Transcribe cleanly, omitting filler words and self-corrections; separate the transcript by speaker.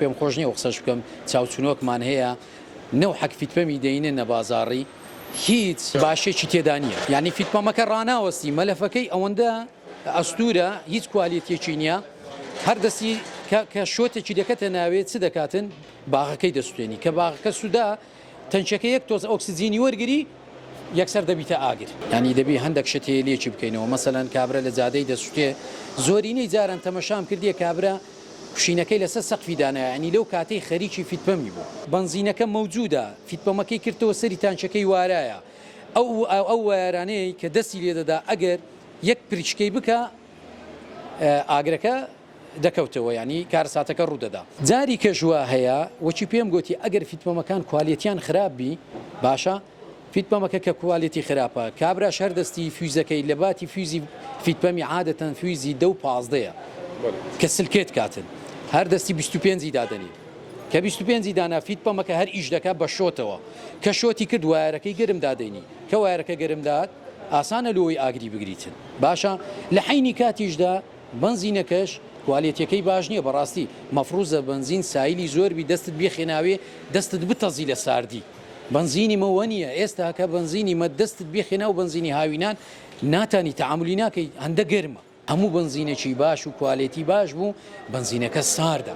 Speaker 1: پێم خۆش نییە قسەش بکەم چاوچنۆکمان هەیە نەو حەک فیتپەمی دەینێنە بازاڕی هیچ باشێکی تێدا نییە یعنی فیتپەمەکە ڕناوەستی مەلەفەکەی ئەوەندە ئەستورە هیچ کوالیتێکی نییە هەر دەستی کە شۆتێکی دەکەتە ناوێت چ دەکاتن باغەکەی دەستێنی کە باغەکە سوودا تەنچەکە یەک تۆز ئۆکسسیجینی وەرگری یەکسەر دەبیتە ئاگر ینی دەبی هەندێک شتێ لێکی بکەینەوە مەسەلەن کابرا لە جادەی دەسووتێ زۆرینەی جاران تەمەشام کردیە کابرا کوشینەکەی لەسەر سەقفی دانایە ینی لەو کاتەی خەریکی فیتپەمی بوو بنزینەکە مەوجودە فیتپەمەکەی کردەوە سەری تانچەکەی وارایە ئەو وارانەیە کە دەستی لێ دەدا ئەگەر یەک پرچکەی بکە ئاگرەکە دەکەوتەوە ینی کارساتەکە ڕوودەدا جاری کەژوە هەیە وەچی پێم گوتی ئەگەر فیتپەمەکان کوالیتیان خراپبی باشە فیتپەمەکە کە کوالیتی خراپە کابرا شەردەستی فیوزەکەی لە باتی فیوزی فیتپەمی عادەتەن فیوزی 15 کە سلکێت کاتن هەر دەستی 25 دادنی کە 25 دانا فیتپەمەکە هەر ئیش دەکات بە شۆتەوە کە شۆتی کرد وایەرەکەی گەرم دادەینی کە وایەرەکە گەرم داد ئاسانە لەوەی ئاگری بگریتن باشە لە حینی کاتیشدا بنزینەکەش کوالیتیەکەی باش نییە بەڕاستی مەفروزە بنزین سایلی زۆربی دەستت بێخێناوێ دەستت بتەزی لە ساردی بنزینی مەوە نییە ئێستا کە بنزینی مە دەستت بێخێنا و بنزینی هاوینان ناتانی تەعاملی ناکەی هەندە گەرمە هەموو بنزینێکی باش و کوالیتی باش بوو بنزینەکە ساردە